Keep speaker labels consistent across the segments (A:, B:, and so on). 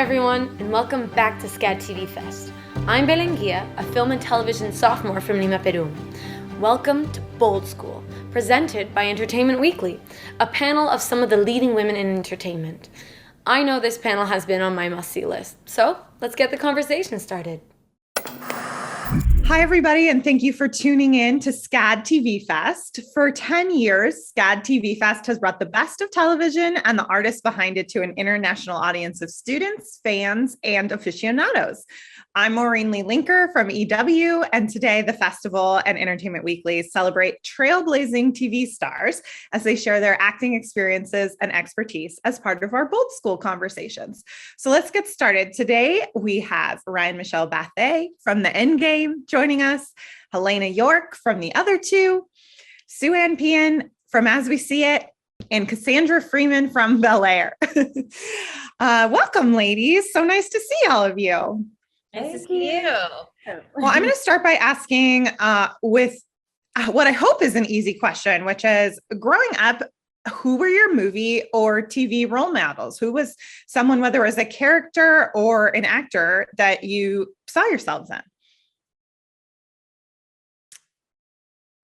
A: everyone, and welcome back to Scad aTV Fest. I'm Belenguia, a film and television sophomore from Lima, Peru. Welcome to Bold School, presented by Entertainment Weekly, a panel of some of the leading women in entertainment. I know this panel has been on my must-see list, so let's get the conversation started.
B: Hi, everybody, and thank you for tuning in to Scad aTV Fest. For 10 years, Scad aTV Fest has brought the best of television and the artists behind it to an international audience of students, fans, and aficionados. I'm Maureen Lee Linker from EW, and today the festival and Entertainment Weekly celebrate trailblazing TV stars as they share their acting experiences and expertise as part of our Bold School conversations. So let's get started. Today, we have Ryan Michelle Bathay from The Endgame joining us, Helena York from The Other Two, Sue Ann Pian from As We See It, and Cassandra Freeman from Bel Air. Welcome, ladies. So nice to see all of you.
C: Nice to see you.
B: Well, I'm going to start by asking with what I hope is an easy question, which is growing up, who were your movie or TV role models? Who was someone, whether it was a character or an actor, that you saw yourselves in?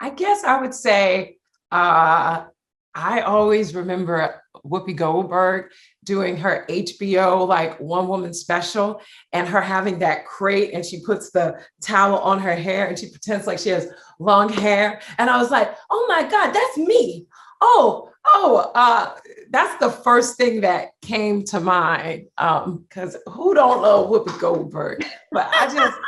C: I guess I would say I always remember Whoopi Goldberg doing her HBO like one woman special, and her having that crate, and she puts the towel on her hair and she pretends like she has long hair. And I was like, oh my God, that's me. That's the first thing that came to mind. Because who don't love Whoopi Goldberg? But I just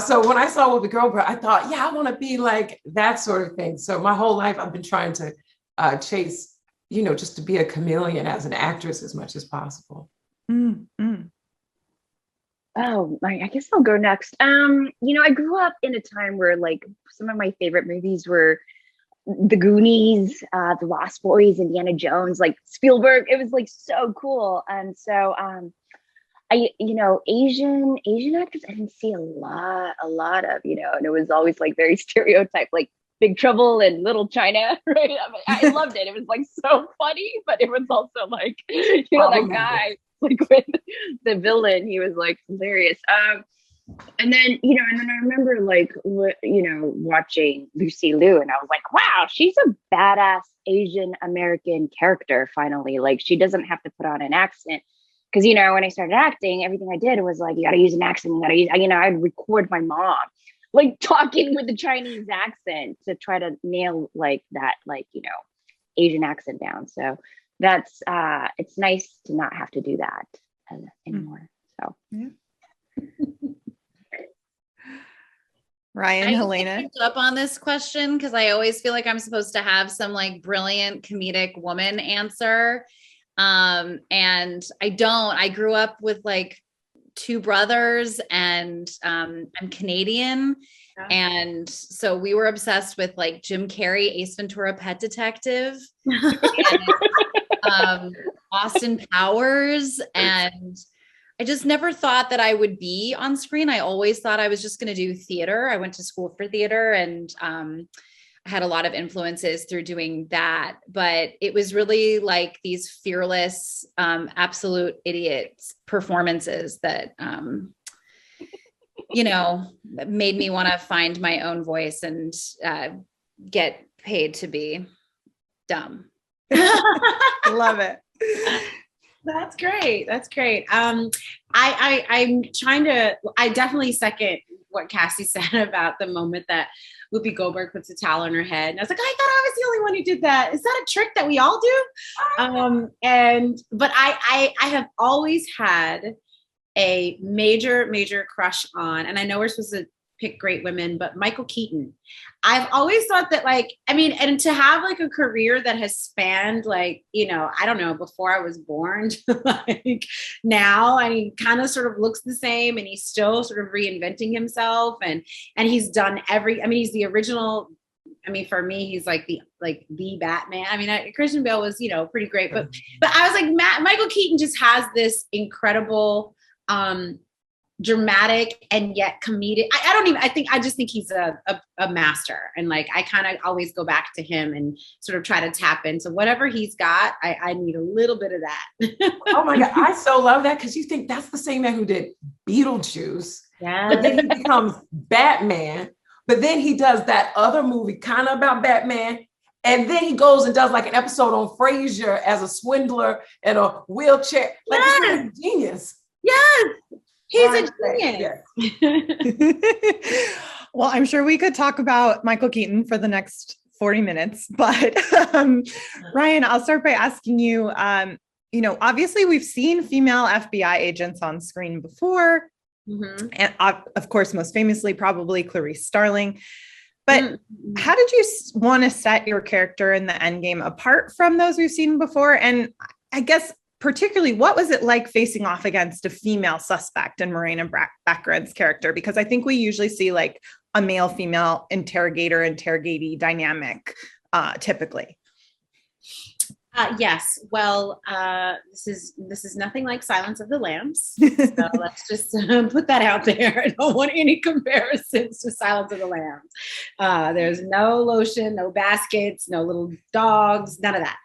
C: so when I saw Whoopi Goldberg, I thought, yeah, I want to be like that sort of thing. So my whole life I've been trying to chase, just to be a chameleon as an actress as much as possible.
D: Mm-hmm. Oh, I guess I'll go next. I grew up in a time where like some of my favorite movies were The Goonies, The Lost Boys, Indiana Jones, like Spielberg. It was like so cool. And so Asian actors, I didn't see a lot of, and it was always like very stereotyped, like Big Trouble and Little China, right? I loved it. It was like so funny, but it was also like, that guy, like with the villain, he was like hilarious. And then I remember like, watching Lucy Liu, and I was like, wow, she's a badass Asian American character finally. Like she doesn't have to put on an accent. Because, when I started acting, everything I did was like, you got to use an accent. You got to use, I'd record my mom, like talking with a Chinese accent to try to nail like that, Asian accent down. So that's, it's nice to not have to do that anymore. So, yeah.
B: Ryan, Helena.
E: I picked up on this question because I always feel like I'm supposed to have some like brilliant comedic woman answer. And I don't. I grew up with like two brothers, and I'm Canadian. Yeah. And so we were obsessed with like Jim Carrey, Ace Ventura, Pet Detective, and, Austin Powers. And I just never thought that I would be on screen. I always thought I was just going to do theater. I went to school for theater, and I had a lot of influences through doing that, but it was really like these fearless, absolute idiots performances that, made me want to find my own voice and get paid to be dumb.
B: Love it.
F: That's great. That's great. I'm trying to, I definitely second what Cassie said about the moment that Whoopi Goldberg puts a towel on her head. And I was like, I thought I was the only one who did that. Is that a trick that we all do? But I have always had a major crush on, and I know we're supposed to pick great women, but Michael Keaton. I've always thought that and to have like a career that has spanned like, I don't know, before I was born to like now, and he kind of sort of looks the same, and he's still sort of reinventing himself, and he's done he's the original. For me, he's like the Batman. Christian Bale was, pretty great, but I was like, Michael Keaton just has this incredible, dramatic and yet comedic. I just think he's a master. And like, I kind of always go back to him and sort of try to tap into whatever he's got. I need a little bit of that.
C: Oh my God. I so love that, because you think that's the same man who did Beetlejuice.
F: Yeah.
C: But then he becomes Batman. But then he does that other movie kind of about Batman. And then he goes and does like an episode on Frasier as a swindler in a wheelchair. Like, this man is a genius.
F: Yes. He's
C: Right.
F: a genius.
B: Well, I'm sure we could talk about Michael Keaton for the next 40 minutes, but Ryan, I'll start by asking you, obviously we've seen female FBI agents on screen before, and of course, most famously, probably Clarice Starling. But how did you want to set your character in the endgame apart from those we've seen before? And I guess particularly, what was it like facing off against a female suspect in Morena Baccarin's character? Because I think we usually see like a male-female interrogatee dynamic typically.
F: Yes. Well, this is nothing like Silence of the Lambs. So let's just put that out there. I don't want any comparisons to Silence of the Lambs. There's no lotion, no baskets, no little dogs, none of that.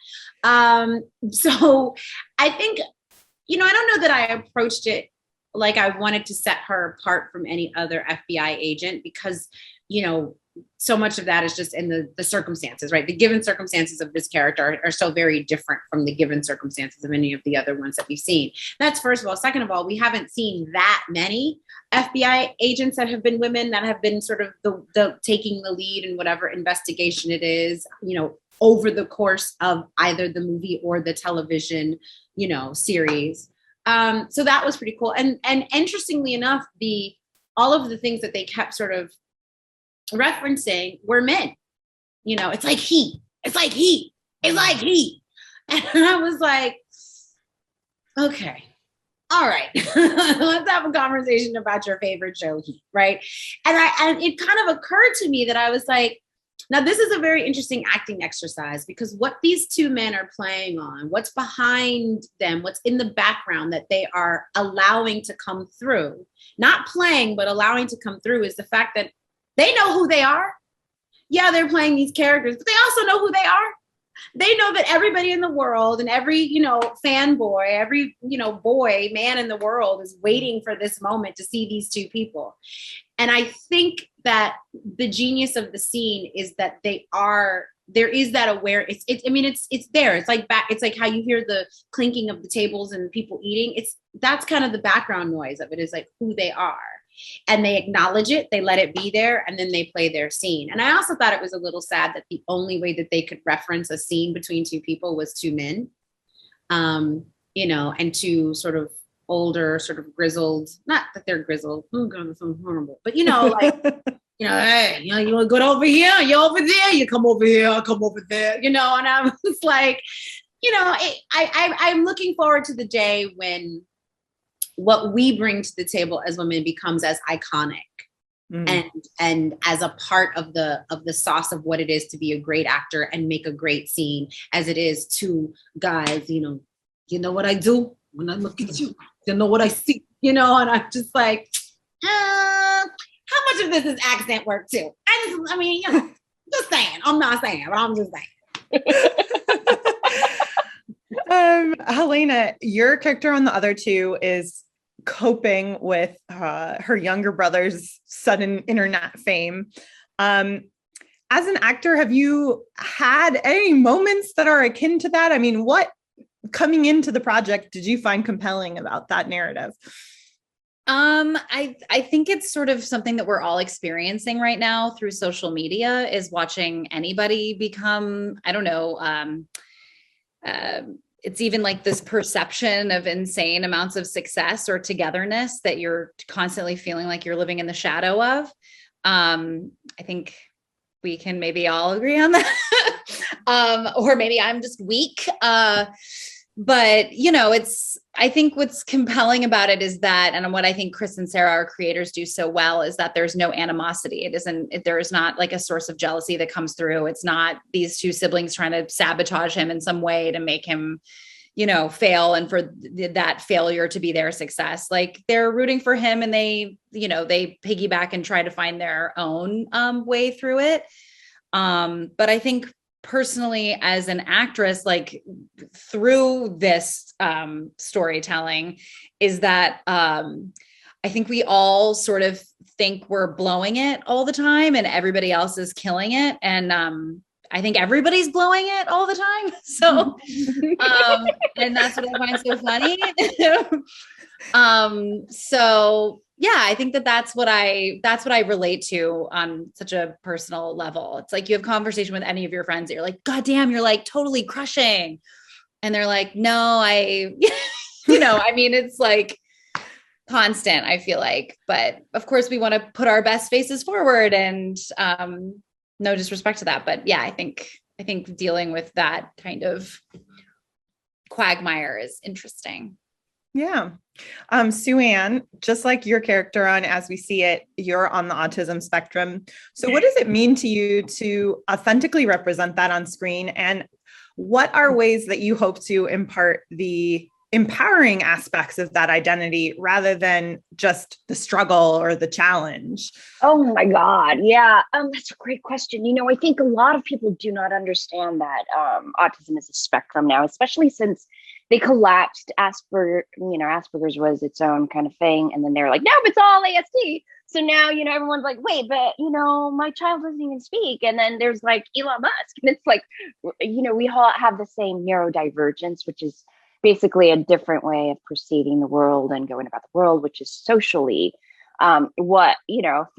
F: So I think, I don't know that I approached it like I wanted to set her apart from any other FBI agent, because, so much of that is just in the circumstances, right? The given circumstances of this character are so very different from the given circumstances of any of the other ones that we've seen. That's first of all. Second of all, we haven't seen that many FBI agents that have been women, that have been sort of the taking the lead in whatever investigation it is, over the course of either the movie or the television, series. So that was pretty cool. And interestingly enough, all of the things that they kept sort of referencing were men. It's like heat. It's like heat. It's like heat. And I was like, okay, all right, let's have a conversation about your favorite show, Heat, right? And it kind of occurred to me that I was like, now this is a very interesting acting exercise, because what these two men are playing on, what's behind them, what's in the background that they are allowing to come through, not playing, but allowing to come through, is the fact that they know who they are. Yeah, they're playing these characters, but they also know who they are. They know that everybody in the world and every, fanboy, every, boy, man in the world is waiting for this moment to see these two people. And I think that the genius of the scene is that there is that aware. It's there. It's like how you hear the clinking of the tables and people eating. That's kind of the background noise of it, is like who they are. And they acknowledge it, they let it be there, and then they play their scene. And I also thought it was a little sad that the only way that they could reference a scene between two people was two men, and two sort of older, sort of grizzled, not that they're grizzled, oh God, that's so horrible, but hey, you want to go over here, you're over there, you come over here, I'll come over there, and I was like, I'm looking forward to the day when what we bring to the table as women becomes as iconic and as a part of the sauce of what it is to be a great actor and make a great scene, as it is two guys, you know what I do when I look at you, you know what I see, and I'm just like, how much of this is accent work too? Just saying, I'm not saying, but I'm just saying.
B: Helena, your character on the other two is coping with her younger brother's sudden internet fame. As an actor, have you had any moments that are akin to that? I mean, what coming into the project did you find compelling about that narrative?
E: I think it's sort of something that we're all experiencing right now through social media, is watching anybody become, I don't know, it's even like this perception of insane amounts of success or togetherness that you're constantly feeling like you're living in the shadow of. I think we can maybe all agree on that. Or maybe I'm just weak. But I think what's compelling about it is that, and what I think Chris and Sarah, our creators, do so well, is that there's no animosity. There is not like a source of jealousy that comes through. It's not these two siblings trying to sabotage him in some way to make him, fail and for that failure to be their success. Like they're rooting for him and they piggyback and try to find their own way through it. But I think personally as an actress, like through this storytelling is that I think we all sort of think we're blowing it all the time and everybody else is killing it. And I think everybody's blowing it all the time. So, and that's what I find so funny. So yeah, I think that's what I relate to on such a personal level. It's like you have conversation with any of your friends that you're like, God damn, you're like totally crushing. And they're like, no, it's like constant, I feel like, but of course we want to put our best faces forward and, no disrespect to that, but yeah, I think dealing with that kind of quagmire is interesting.
B: Yeah. Sue Ann, just like your character on As We See It, you're on the autism spectrum. So what does it mean to you to authentically represent that on screen? And what are ways that you hope to impart the empowering aspects of that identity rather than just the struggle or the challenge?
D: Oh my God. Yeah. That's a great question. I think a lot of people do not understand that autism is a spectrum now, especially since they collapsed Asperger's was its own kind of thing. And then they're like, no, it's all ASD. So now, everyone's like, wait, but, my child doesn't even speak. And then there's like Elon Musk. And it's like, we all have the same neurodivergence, which is basically a different way of perceiving the world and going about the world, which is socially for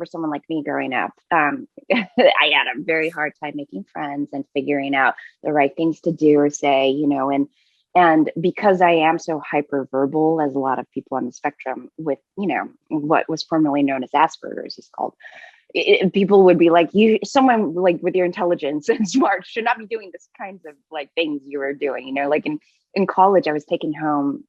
D: someone like me growing up, I had a very hard time making friends and figuring out the right things to do or say, and because I am so hyperverbal, as a lot of people on the spectrum with, what was formerly known as Asperger's is called, people would be like, someone like with your intelligence and smart should not be doing this kinds of like things you were doing, like in college, I was taking home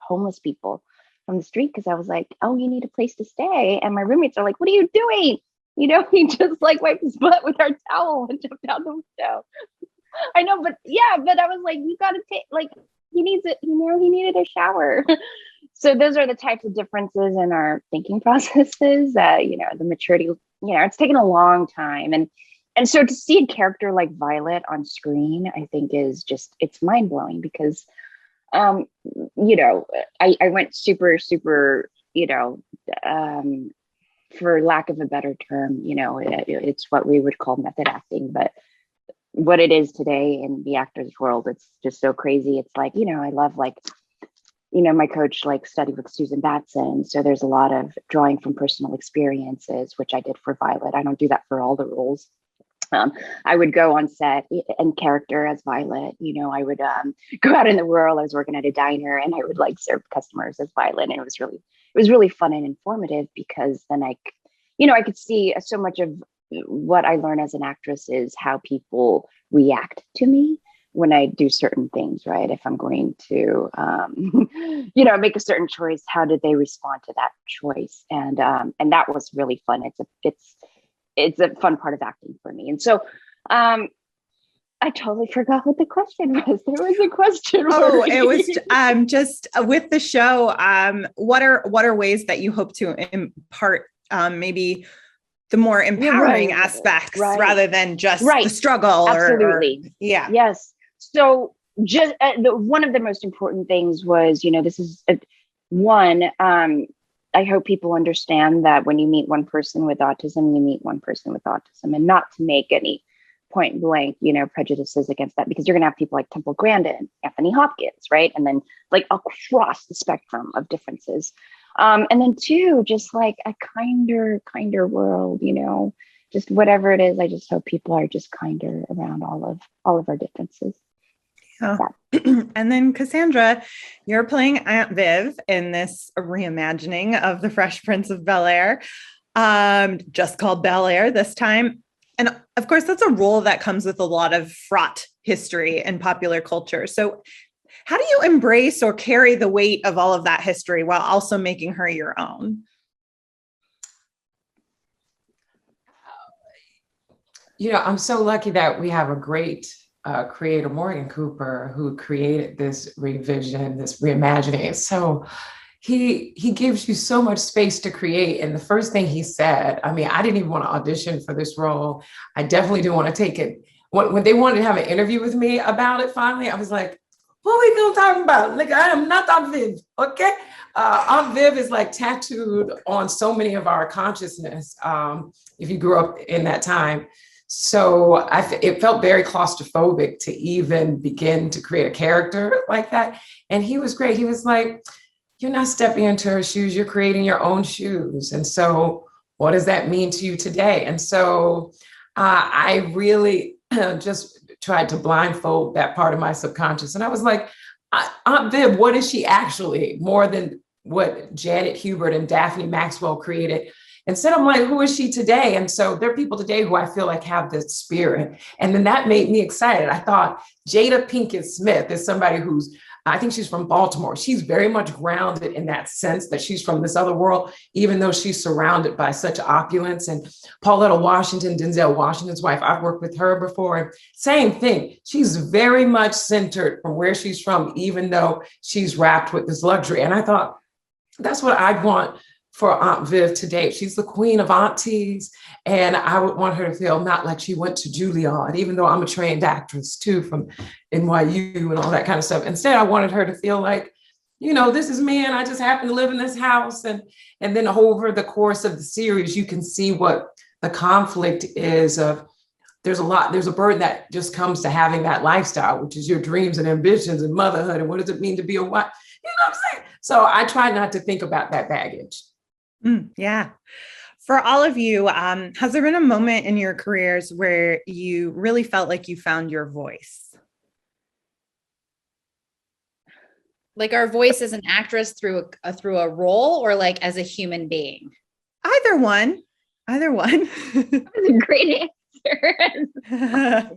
D: homeless people from the street because I was like, oh, you need a place to stay. And my roommates are like, what are you doing? He just like wiped his butt with our towel and jumped out the window. I know, but I was like, you got to take, like, he needs it, he needed a shower. So those are the types of differences in our thinking processes, the maturity, it's taken a long time. And so to see a character like Violet on screen, I think is just, it's mind blowing because, I went super, for lack of a better term, it's what we would call method acting, but what it is today in the actors world, it's just so crazy. It's like, I love my coach studied with Susan Batson. So there's a lot of drawing from personal experiences, which I did for Violet. I don't do that for all the roles. I would go on set and character as Violet. I would go out in the world. I was working at a diner and I would serve customers as Violet. And it was really fun and informative because then I could see so much of what I learn as an actress is how people react to me when I do certain things, right? If I'm going to, make a certain choice, how did they respond to that choice? And that was really fun. It's a fun part of acting for me. And so, I totally forgot what the question was. There was a question.
B: Oh, it was just with the show. What are ways that you hope to impart maybe the more empowering aspects rather than just the struggle?
D: Absolutely.
B: Yeah.
D: Yes. So just one of the most important things was, this is one. I hope people understand that when you meet one person with autism, you meet one person with autism, and not to make any point blank, prejudices against that, because you're going to have people like Temple Grandin, Anthony Hopkins, right? And then across the spectrum of differences. And then two, just like a kinder world, just whatever it is. I just hope people are just kinder around all of our differences.
B: Yeah. And then Cassandra, you're playing Aunt Viv in this reimagining of the Fresh Prince of Bel-Air, just called Bel-Air this time. And of course, that's a role that comes with a lot of fraught history and popular culture. So how do you embrace or carry the weight of all of that history while also making her your own?
C: I'm so lucky that we have a great creator Morgan Cooper, who created this revision, this reimagining. So he gives you so much space to create. And the first thing he said, I mean, I didn't even want to audition for this role. I definitely didn't want to take it. When they wanted to have an interview with me about it, finally, I was like, what are we gonna talk about? Like, I am not Aunt Viv, okay? Aunt Viv is like tattooed on so many of our consciousness, if you grew up in that time. So it felt very claustrophobic to even begin to create a character like that. And he was great. He was like, you're not stepping into her shoes, you're creating your own shoes. And so what does that mean to you today? And so I really just tried to blindfold that part of my subconscious. And I was like, Aunt Viv, what is she actually, more than what Janet Hubert and Daphne Maxwell created? Instead, I'm like, who is she today? And so there are people today who I feel like have this spirit. And then that made me excited. I thought Jada Pinkett Smith is somebody who's, I think she's from Baltimore. She's very much grounded in that sense that she's from this other world, even though she's surrounded by such opulence. And Pauletta Washington, Denzel Washington's wife, I've worked with her before. Same thing. She's very much centered from where she's from, even though she's wrapped with this luxury. And I thought, that's what I want for Aunt Viv today. She's the queen of aunties. And I would want her to feel not like she went to Juilliard, even though I'm a trained actress too from NYU and all that kind of stuff. Instead, I wanted her to feel like, you know, this is me and I just happen to live in this house. And then over the course of the series, you can see what the conflict is of, there's a burden that just comes to having that lifestyle, which is your dreams and ambitions and motherhood. And what does it mean to be a wife? You know what I'm saying? So I try not to think about that baggage.
B: Yeah. For all of you, has there been a moment in your careers where you really felt like you found your voice?
E: Like our voice as an actress through a role, or like as a human being?
B: Either one.
D: That was a great answer.
C: I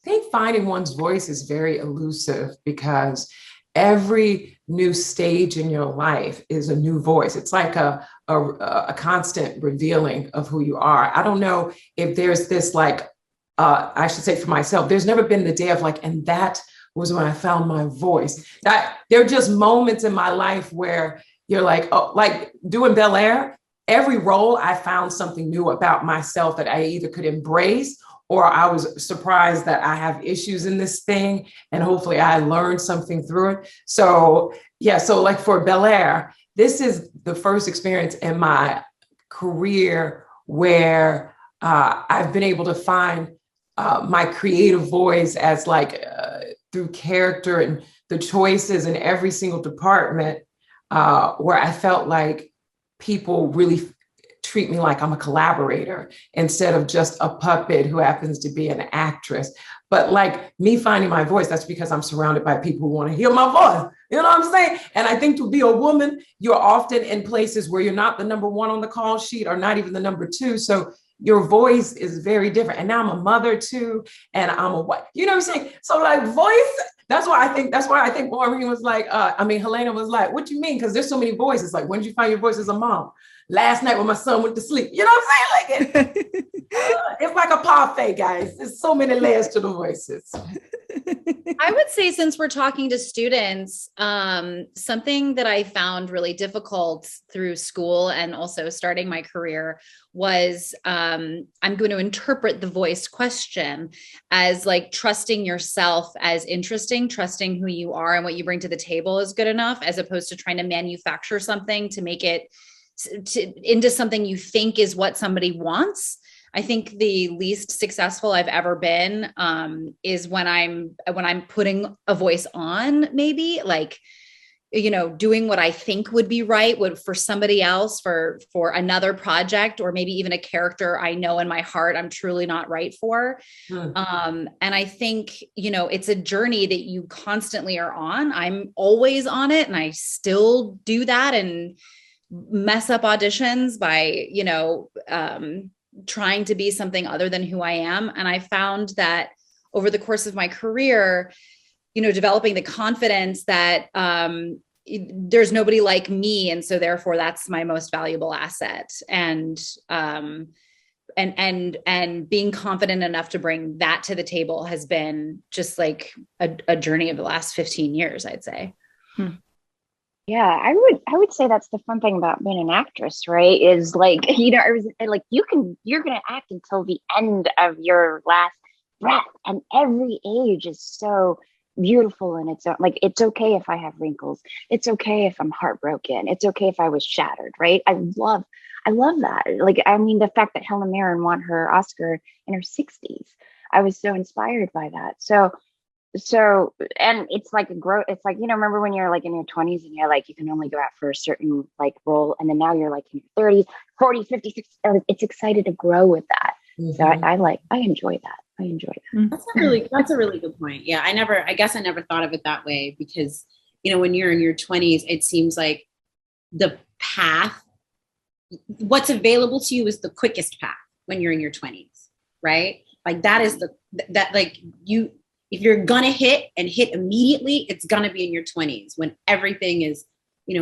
C: think finding one's voice is very elusive because every new stage in your life is a new voice. It's like a constant revealing of who you are. I don't know if there's this I should say for myself, there's never been the day of like, and that was when I found my voice. There are just moments in my life where you're like, oh, like doing Bel Air, every role I found something new about myself that I either could embrace or I was surprised that I have issues in this thing and hopefully I learned something through it. So yeah, so like for Bel Air, this is the first experience in my career where I've been able to find my creative voice as through character and the choices in every single department where I felt like people really treat me like I'm a collaborator instead of just a puppet who happens to be an actress. But like me finding my voice, that's because I'm surrounded by people who want to hear my voice. You know what I'm saying? And I think to be a woman, you're often in places where you're not the number one on the call sheet or not even the number two. So your voice is very different. And now I'm a mother too, and I'm a wife. You know what I'm saying? So like voice, that's why I think Maureen was like, Helena was like, what you mean? Because there's so many voices. Like, when did you find your voice as a mom? Last night when my son went to sleep. You know what I'm saying? Like it's like a parfait, guys. There's so many layers to the voices.
E: I would say, since we're talking to students, something that I found really difficult through school and also starting my career was I'm going to interpret the voice question as like trusting yourself as interesting, trusting who you are and what you bring to the table is good enough, as opposed to trying to manufacture something to make it into something you think is what somebody wants. I think the least successful I've ever been is when I'm putting a voice on, maybe like, you know, doing what I think would be right for somebody else, for another project, or maybe even a character I know in my heart I'm truly not right for. And I think, you know, it's a journey that you constantly are on. I'm always on it, and I still do that and mess up auditions by, you know, trying to be something other than who I am. And I found that over the course of my career, you know, developing the confidence that there's nobody like me. And so therefore that's my most valuable asset. And and being confident enough to bring that to the table has been just like a journey of the last 15 years, I'd say.
D: Yeah, I would say that's the fun thing about being an actress, right? Is like, like you're gonna act until the end of your last breath, and every age is so beautiful in its own. Like, it's okay if I have wrinkles. It's okay if I'm heartbroken. It's okay if I was shattered, right? I love that. Like, I mean, the fact that Helen Mirren won her Oscar in her 60s, I was so inspired by that. So and it's like it's like, remember when you're like in your 20s and you're like, you can only go out for a certain like role, and then now you're like in your 30s, 40s, 50s, 60s, it's excited to grow with that. So I enjoy that.
F: That's a really good point. Yeah, I guess I never thought of it that way, because when you're in your 20s, it seems like the path, what's available to you is the quickest path when you're in your 20s, right? Like that is if you're gonna hit immediately, it's gonna be in your 20s, when everything is,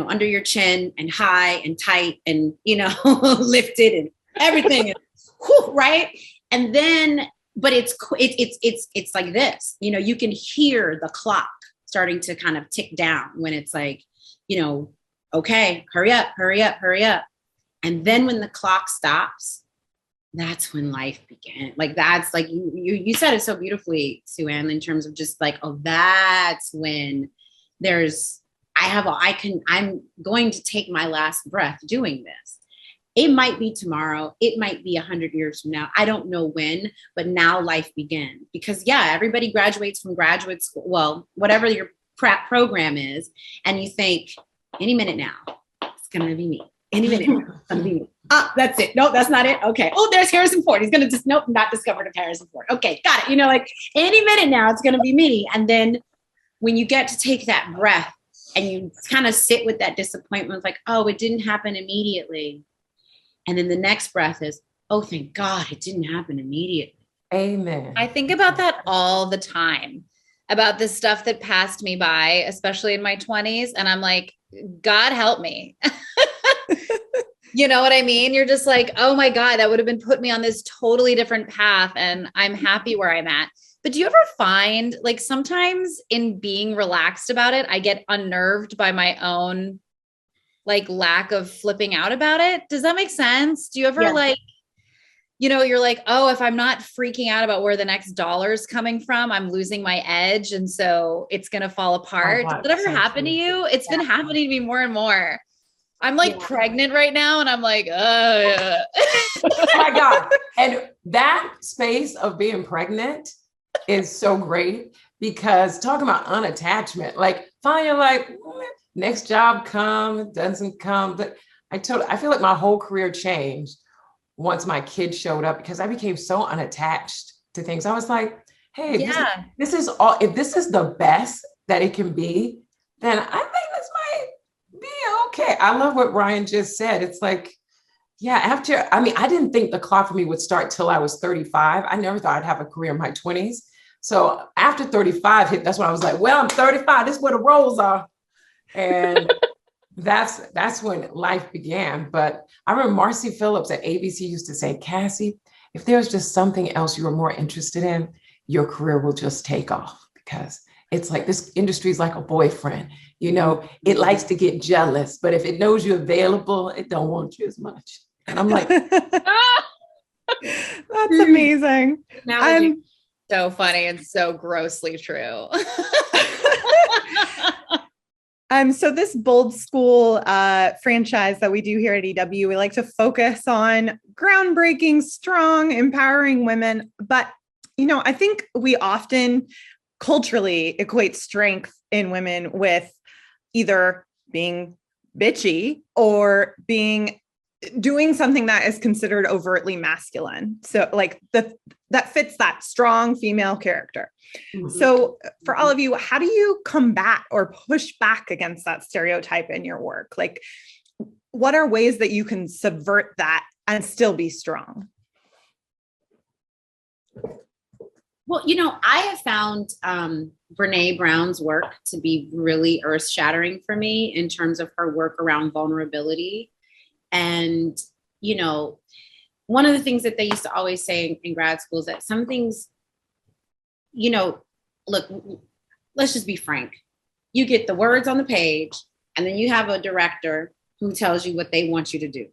F: under your chin and high and tight and, lifted, and everything is right. And then, but it's like this, you can hear the clock starting to kind of tick down when it's like, okay, hurry up. And then when the clock stops, that's when life began. Like, that's like, you said it so beautifully, Sue Ann, in terms of just like, oh, that's when I'm going to take my last breath doing this. It might be tomorrow. It might be 100 years from now. I don't know when, but now life begins. Because everybody graduates from graduate school, well, whatever your prep program is. And you think, any minute now, it's going to be me. Any minute now, it's going to be me. That's it. No, that's not it. Okay. Oh, there's Harrison Ford. He's going to not discovered of Harrison Ford. Okay. Got it. Like any minute now, it's going to be me. And then when you get to take that breath and you kind of sit with that disappointment, like, oh, it didn't happen immediately. And then the next breath is, oh, thank God it didn't happen immediately.
C: Amen.
E: I think about that all the time, about the stuff that passed me by, especially in my 20s. And I'm like, God help me. You know what I mean? You're just like, oh my God, that would have been put me on this totally different path. And I'm happy where I'm at. But do you ever find, like, sometimes in being relaxed about it, I get unnerved by my own like lack of flipping out about it? Does that make sense? Do you ever you're like, oh, if I'm not freaking out about where the next dollar is coming from, I'm losing my edge. And so it's going to fall apart. Does that ever happen to you? It's been happening to me more and more. I'm like pregnant right now, and I'm like, oh
C: my God. And that space of being pregnant is so great, because talking about unattachment, like finally you're like, next job doesn't come. But I feel like my whole career changed once my kids showed up, because I became so unattached to things. I was like, hey, this is all, if this is the best that it can be, then I think this might be okay. I love what Ryan just said. It's like, I didn't think the clock for me would start till I was 35. I never thought I'd have a career in my 20s. So after 35 hit, that's when I was like, well, I'm 35. This is where the roles are. And that's when life began. But I remember Marcy Phillips at ABC used to say, Cassie, if there's just something else you were more interested in, your career will just take off, because it's like this industry is like a boyfriend. It likes to get jealous, but if it knows you're available, it don't want you as much. And I'm like,
B: that's amazing.
E: So funny and so grossly true.
B: So this Bold School franchise that we do here at EW, we like to focus on groundbreaking, strong, empowering women. But, I think we often culturally equate strength in women with either being bitchy or doing something that is considered overtly masculine. So like that fits that strong female character. Mm-hmm. So for all of you, how do you combat or push back against that stereotype in your work? Like, what are ways that you can subvert that and still be strong?
F: Well, I have found Brene Brown's work to be really earth-shattering for me in terms of her work around vulnerability. And, one of the things that they used to always say in grad school is that some things, you know, look, let's just be frank. You get the words on the page, and then you have a director who tells you what they want you to do.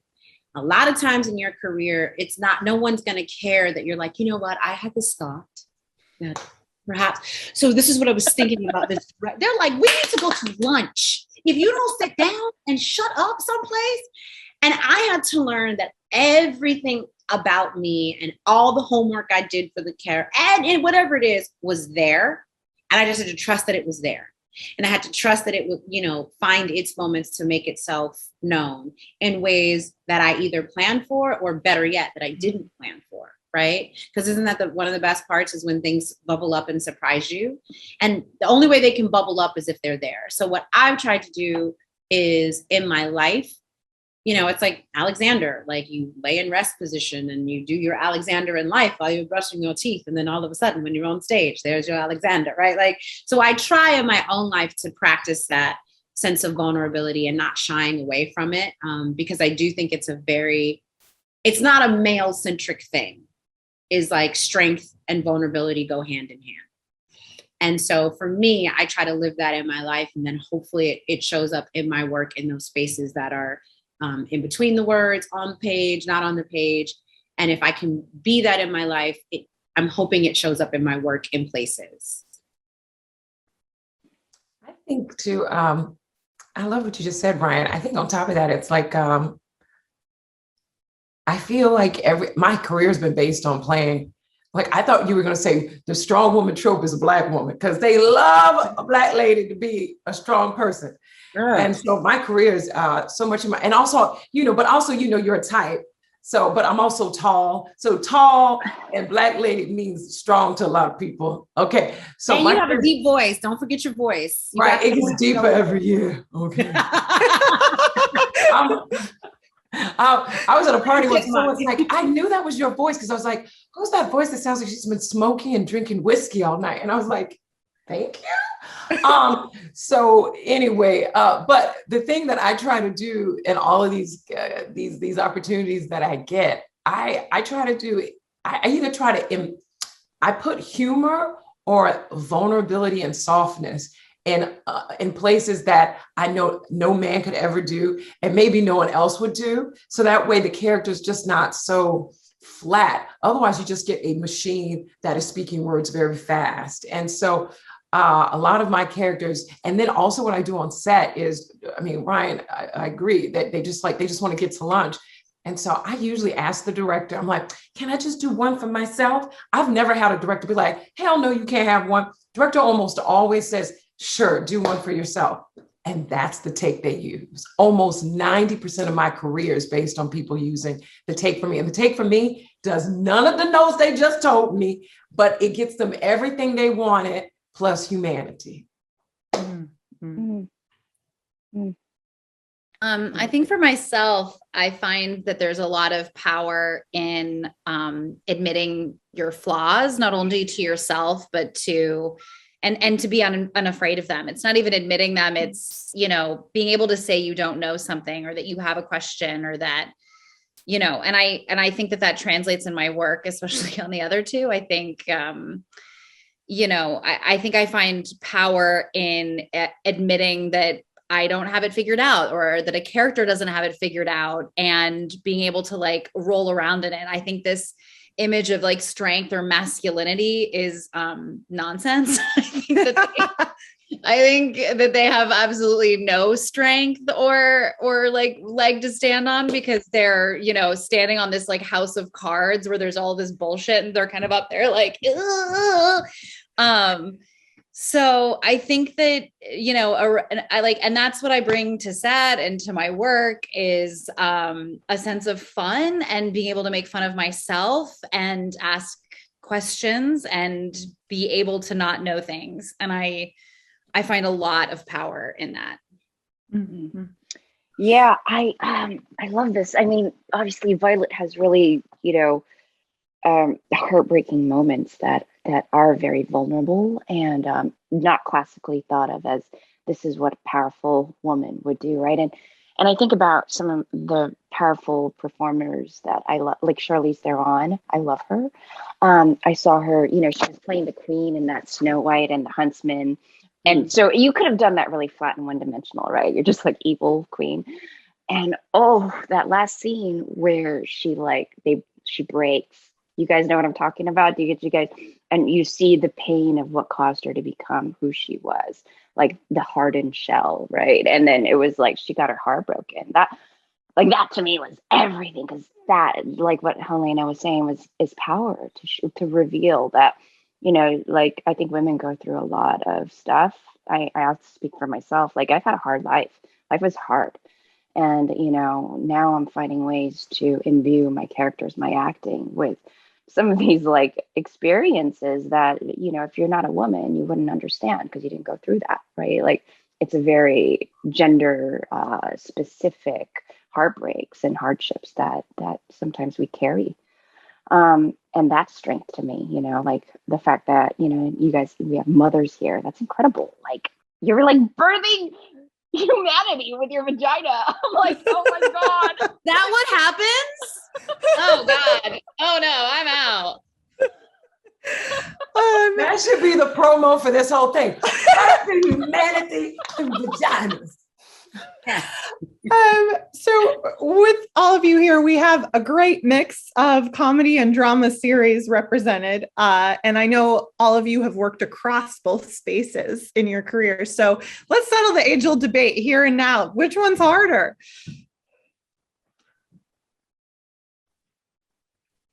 F: A lot of times in your career, it's not, no one's going to care that you're like, you know what, I had this thought that perhaps, so this is what I was thinking about this. They're like, we need to go to lunch. If you don't sit down and shut up someplace. And I had to learn that everything about me and all the homework I did for the care and whatever it is was there. And I just had to trust that it was there. And I had to trust that it would, you know, find its moments to make itself known in ways that I either planned for, or better yet, that I didn't plan for, right? Because isn't that one of the best parts is when things bubble up and surprise you? And the only way they can bubble up is if they're there. So what I've tried to do is in my life, you know, it's like Alexander, like you lay in rest position and you do your Alexander in life while you're brushing your teeth. And then all of a sudden when you're on stage, there's your Alexander, right? Like, so I try in my own life to practice that sense of vulnerability and not shying away from it. Because I do think it's not a male centric thing, is like strength and vulnerability go hand in hand. And so for me, I try to live that in my life. And then hopefully it shows up in my work in those spaces that are in between the words, on the page, not on the page. And if I can be that in my life, I'm hoping it shows up in my work in places.
C: I think too, I love what you just said, Brian. I think on top of that, it's like, I feel like my career has been based on playing. Like, I thought you were going to say the strong woman trope is a Black woman, because they love a Black lady to be a strong person. Sure. And so my career is so much in and also, you know, but also, you know, you're a type. So, but I'm also tall. So tall and Black lady means strong to a lot of people. Okay. So
F: and you have a deep voice. Don't forget your voice.
C: Right. It gets deeper every year. Okay. I was at a party where someone was like, I knew that was your voice, because I was like, who's that voice that sounds like she's been smoking and drinking whiskey all night? And I was like, thank you. So anyway, but the thing that I try to do in all of these opportunities that I get, I try to do, I either try to, I put humor or vulnerability and softness in places that I know no man could ever do, and maybe no one else would do. So that way the character's just not so flat. Otherwise you just get a machine that is speaking words very fast. And so a lot of my characters, and then also what I do on set is, I mean, Ryan, I agree that they just want to get to lunch. And so I usually ask the director, I'm like, can I just do one for myself? I've never had a director be like, hell no, you can't have one. Director almost always says, sure, do one for yourself. And that's the take they use. Almost 90% of my career is based on people using the take for me. And the take for me does none of the notes they just told me, but it gets them everything they wanted, plus humanity.
E: Mm-hmm. I think for myself, I find that there's a lot of power in admitting your flaws, not only to yourself, but to and to be unafraid of them. It's not even admitting them. It's, you know, being able to say you don't know something, or that you have a question, or that, you know, and I think that translates in my work, especially on the other two. I think, you know, I think I find power in admitting that I don't have it figured out, or that a character doesn't have it figured out, and being able to like roll around in it. I think this image of like strength or masculinity is nonsense. I think that they have absolutely no strength or like leg to stand on, because they're, you know, standing on this like house of cards where there's all this bullshit, and they're kind of up there like, so I think that, you know, and that's what I bring to set and to my work is a sense of fun and being able to make fun of myself and ask questions and be able to not know things. And I find a lot of power in that.
D: Mm-hmm. Yeah, I love this. I mean, obviously Violet has really, you know, heartbreaking moments that are very vulnerable and not classically thought of as this is what a powerful woman would do, right? And I think about some of the powerful performers that I love, like Charlize Theron. I love her. I saw her, you know, she was playing the queen in that Snow White and the Huntsman. And so you could have done that really flat and one-dimensional, right? You're just like evil queen. And oh, that last scene where she breaks. You guys know what I'm talking about? Do you guys? And you see the pain of what caused her to become who she was, like the hardened shell, right? And then it was like she got her heart broken. That to me was everything, because that, like what Helena was saying, is power to reveal that, you know, like I think women go through a lot of stuff. I have to speak for myself. Like I've had a hard life. Life was hard. And, you know, now I'm finding ways to imbue my characters, my acting with some of these like experiences that, you know, if you're not a woman, you wouldn't understand because you didn't go through that, right? Like it's a very gender specific heartbreaks and hardships that sometimes we carry. And that's strength to me, you know, like the fact that, you know, you guys, we have mothers here. That's incredible. Like you're like birthing humanity with your vagina. I'm like, oh my God.
E: That what happens? Oh God. Oh no, I'm out.
C: That should be the promo for this whole thing. Birthing humanity and vaginas.
B: So with all of you here, we have a great mix of comedy and drama series represented. And I know all of you have worked across both spaces in your careers. So let's settle the age-old debate here and now. Which one's harder?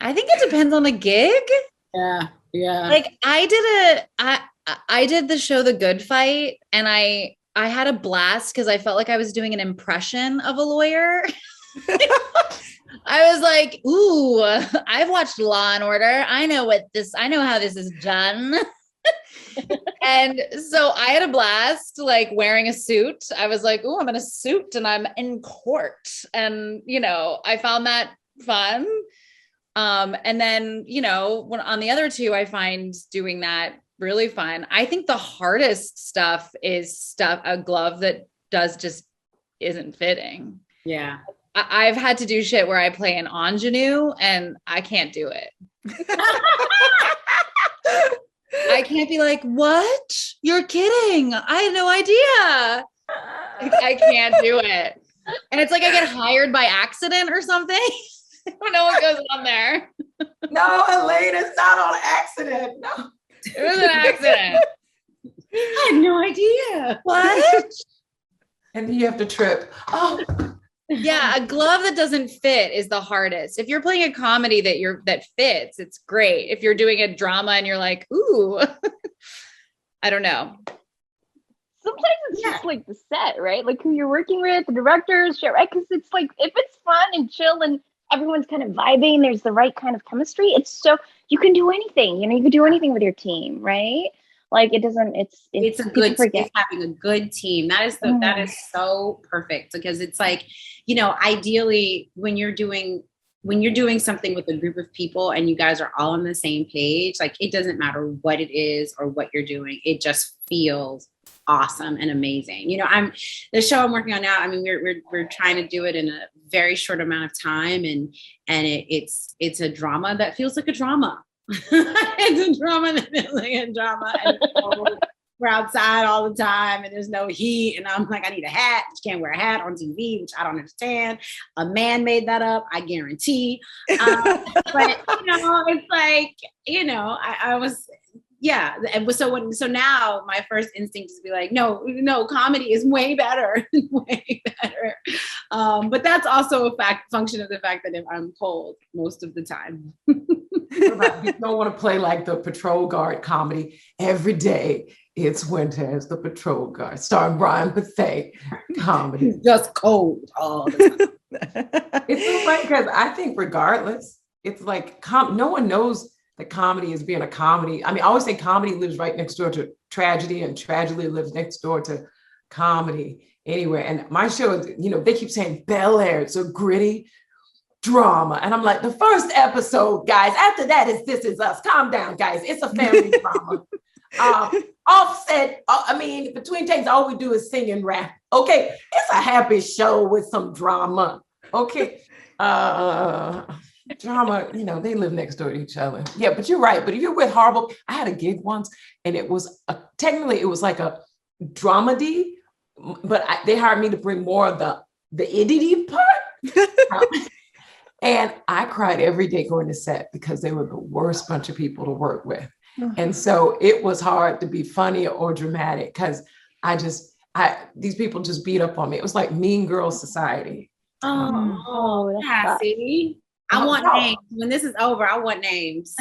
E: I think it depends on the gig.
F: Yeah.
E: Like I did the show The Good Fight, and I had a blast because I felt like I was doing an impression of a lawyer. I was like, ooh, I've watched Law and Order. I know how this is done. And so I had a blast, like wearing a suit. I was like, ooh, I'm in a suit and I'm in court. And, you know, I found that fun. And then, you know, when on the other two, I find doing that really fun. I think the hardest stuff is a glove that just isn't fitting.
F: Yeah.
E: I've had to do shit where I play an ingenue and I can't do it. I can't be like, what? You're kidding. I had no idea. I can't do it. And it's like I get hired by accident or something. I don't know what goes on there.
C: No, Elaine, it's not on accident. No.
E: It was an accident.
F: I had no idea.
E: What?
C: And then you have to trip. Oh.
E: Yeah, a glove that doesn't fit is the hardest. If you're playing a comedy that fits, it's great. If you're doing a drama and you're like, ooh, I don't know.
D: Sometimes it's just like the set, right? Like who you're working with, the directors, right? Because it's like if it's fun and chill and everyone's kind of vibing, there's the right kind of chemistry. It's so you can do anything, you know, you can do anything with your team, right? Like it's
F: a good, it's having a good team. That is so perfect, because it's like, you know, ideally when you're doing something with a group of people and you guys are all on the same page, like it doesn't matter what it is or what you're doing. It just feels awesome and amazing. You know, the show I'm working on now, I mean, we're trying to do it in a very short amount of time. And it's a drama that feels like a drama. It's a drama that feels like a drama. And we're outside all the time and there's no heat. And I'm like, I need a hat. You can't wear a hat on TV, which I don't understand. A man made that up, I guarantee. But, you know, it's like, you know, I was, yeah. And so now my first instinct is to be like, no, comedy is way better, way better. But that's also a function of the fact that I'm cold most of the time.
C: You don't want to play like the patrol guard comedy every day. It's winter as the patrol guard, starring Brian Bethea comedy.
F: It's just cold all the time.
C: It's so funny because I think regardless, it's like no one knows that comedy is being a comedy. I mean, I always say comedy lives right next door to tragedy, and tragedy lives next door to comedy anywhere. And my show is, you know, they keep saying Bel Air, it's a gritty drama. And I'm like, the first episode, guys, after that is This Is Us. Calm down, guys. It's a family drama. Offset, I mean, between takes, all we do is sing and rap. Okay, it's a happy show with some drama. Okay, drama, they live next door to each other. Yeah, but you're right. But if you're with horrible, I had a gig once, and it was technically it was like a dramedy, but they hired me to bring more of the idiot part. And I cried every day going to set because they were the worst bunch of people to work with. And so it was hard to be funny or dramatic because these people just beat up on me. It was like Mean Girls Society.
F: Oh, Cassie. I want names. When this is over, I want names.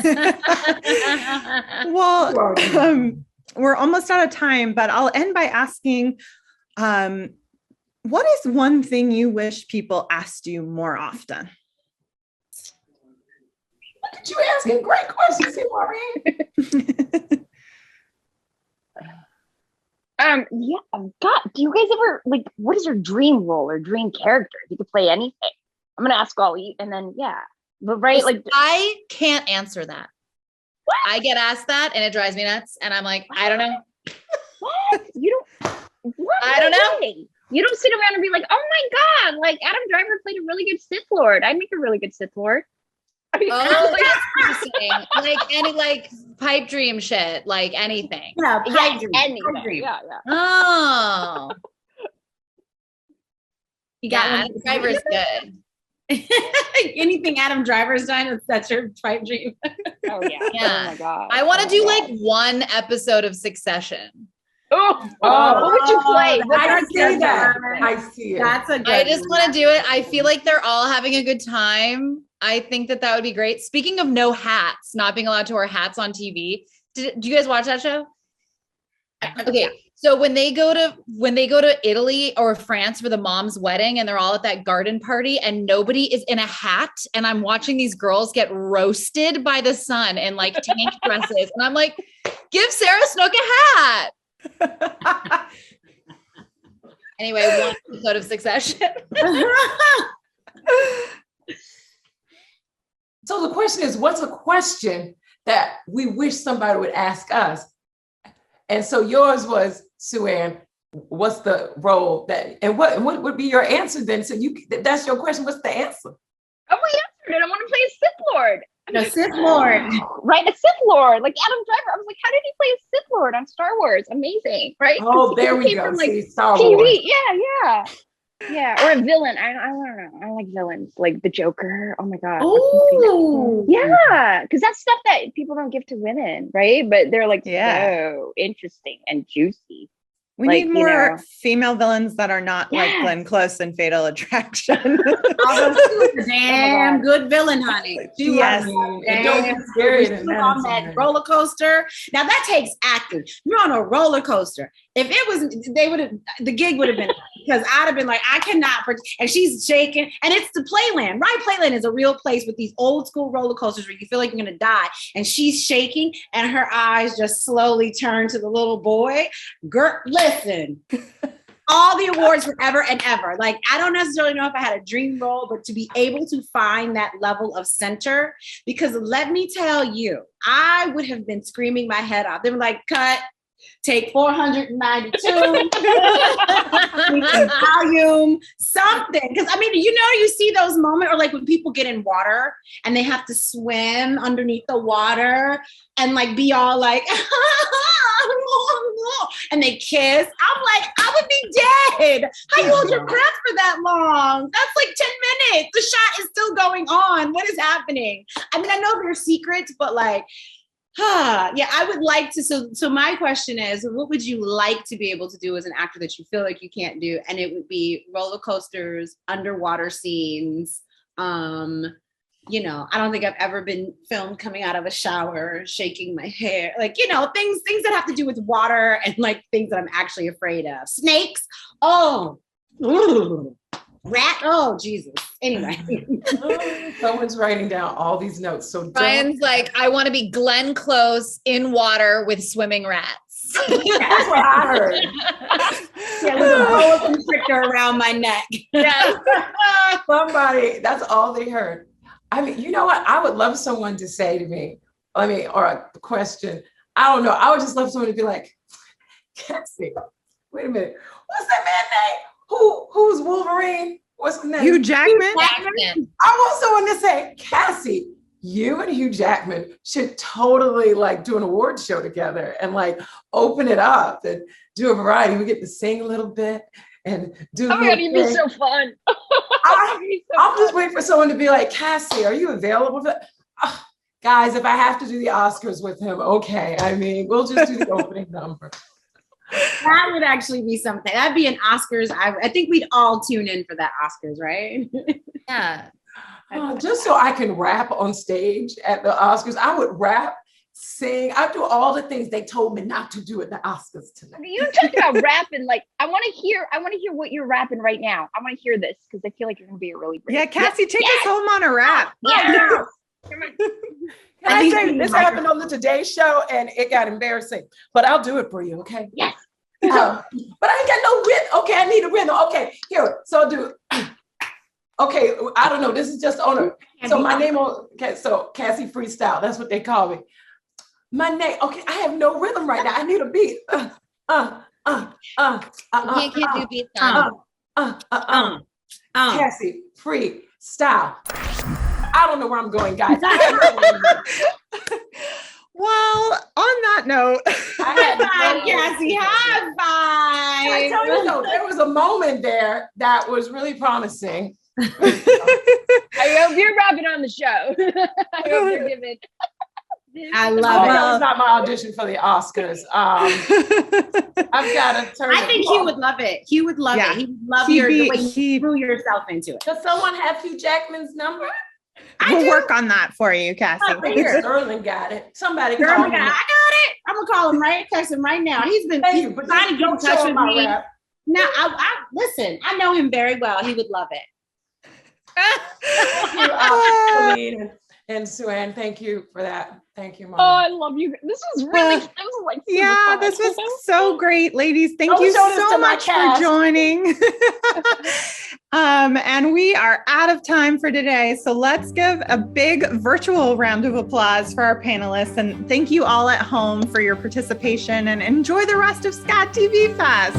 B: Well, we're almost out of time, but I'll end by asking, what is one thing you wish people asked you more often?
C: Look at you asking great questions, Maureen.
D: Yeah, God, do you guys ever what is your dream role or dream character? If you could play anything, I'm gonna ask all you, and then but right,
E: I can't answer that. What? I get asked that, and it drives me nuts, and I'm like, I don't know.
D: What? You don't? What?
E: I don't know.
D: You don't sit around and be like, oh my God, Adam Driver played a really good Sith Lord. I'd make a really good Sith Lord.
E: Oh, that's interesting. Any pipe dream shit, anything.
F: Yeah,
D: anything. Yeah.
E: Oh.
F: You got
E: Adam Driver's good.
F: Anything Adam Driver's done, that's your pipe dream.
D: Oh yeah. Oh my God.
E: I want to do one episode of Succession.
D: Oh, what would you play?
C: I see that. I see it.
F: That's a good
E: I just want to do it. I feel like they're all having a good time. I think that would be great. Speaking of no hats, not being allowed to wear hats on TV. Do you guys watch that show? Okay. So when they go to Italy or France for the mom's wedding and they're all at that garden party and nobody is in a hat and I'm watching these girls get roasted by the sun in tank dresses. And I'm like, give Sarah Snook a hat. Anyway, one episode of Succession.
C: So the question is, what's a question that we wish somebody would ask us? And so yours was, Sue-Ann, what's the role and what would be your answer then? So that's your question. What's the answer?
D: Oh, I answered it. I want to play a Sith Lord.
F: A Sith Lord.
D: Right, a Sith Lord. Like Adam Driver. I was like, how did he play a Sith Lord on Star Wars? Amazing, right?
C: Oh, there we go.
D: From,
C: Star
D: TV.
C: Wars.
D: Yeah. Or a villain. I don't know. I like villains, like the Joker. Oh my God.
F: Ooh.
D: Yeah, because that's stuff that people don't give to women, right? But they're so interesting and juicy.
B: We need more female villains that are not like Glenn Close in Fatal Attraction.
F: Although she was a damn good villain, honey. She was on that roller coaster. Now that takes acting. You're on a roller coaster. If it was, the gig would have been, because I'd have been like, I cannot, and she's shaking, and it's the Playland, right? Playland is a real place with these old school roller coasters where you feel like you're going to die, and she's shaking, and her eyes just slowly turn to the little boy. Girl, listen, all the awards forever and ever. I don't necessarily know if I had a dream role, but to be able to find that level of center, because let me tell you, I would have been screaming my head off. They were like, cut. Take 492, volume, something. Because you see those moments, or when people get in water and they have to swim underneath the water and be all like, and they kiss. I'm like, I would be dead. How you hold your breath for that long? That's 10 minutes. The shot is still going on. What is happening? I know there are secrets, but I would like to. So my question is, what would you like to be able to do as an actor that you feel like you can't do? And it would be roller coasters, underwater scenes. I don't think I've ever been filmed coming out of a shower, shaking my hair, things that have to do with water and things that I'm actually afraid of. Snakes. Oh, rat. Oh, Jesus. Anyway.
C: Someone's writing down all these notes. So
E: Brian's like, I want to be Glenn Close in water with swimming rats.
C: That's what I heard.
F: With a boa constrictor around my neck.
E: Yes.
C: Somebody, that's all they heard. You know what? I would love someone to say to me, or a question. I don't know. I would just love someone to be like, Cassie, wait a minute. What's that man name? Who's Wolverine? What's his name?
B: Hugh Jackman?
C: I also want to say, Cassie, you and Hugh Jackman should totally like do an award show together and like open it up and do a variety. We get to sing a little bit and do.
D: Oh my God, it'd be so fun.
C: I'm just waiting for someone to be like, Cassie, are you available? Guys, if I have to do the Oscars with him, okay. I mean, we'll just do the opening number.
F: That would actually be something. That'd be an Oscars. I think we'd all tune in for that Oscars, right?
E: Yeah.
C: Just so I can rap on stage at the Oscars. I would rap, sing. I do all the things they told me not to do at the Oscars tonight.
D: You talk about rapping, like I want to hear what you're rapping right now. I want to hear this because I feel like you're gonna be a really great.
B: Yeah, Cassie, take us home on a rap.
D: Yeah.
C: Can I say this happened on the Today Show and it got embarrassing, but I'll do it for you, okay?
D: Yes.
C: But I ain't got no rhythm. Okay, I need a rhythm. Okay, here. So I'll do. Okay, I don't know. This is just on a. So my name on. Okay, so Cassie Freestyle. That's what they call me. My name. Okay, I have no rhythm right now. I need a beat.
E: You can't do beats on.
C: Cassie Freestyle. I don't know where I'm going, guys.
B: Well, on that note,
F: Cassie, high five.
C: I tell you though, there was a moment there that was really promising.
D: I hope you're rapping on the show. I hope you're giving.
F: I love
C: Oh,
F: it.
C: that was not my audition for the Oscars. I've got to turn.
F: I think he would love it. He would love it. He would love the way you threw yourself into it.
C: Does someone have Hugh Jackman's number?
B: we'll work on that for you, Cassie.
C: I think Sterling got it. Somebody call
F: I
C: him.
F: got it. I'm gonna call him right. Text him right now. He's been trying to get in touch with me. Now, I listen. I know him very well. He would love it.
C: Thank you, and Sue-Ann, thank you for that. Thank you, Mom.
D: Oh, I love you. This was really, this was like super fun.
B: This was so great, ladies. Thank you so much for joining. And we are out of time for today. So let's give a big virtual round of applause for our panelists. And thank you all at home for your participation and enjoy the rest of Scad TV Fest.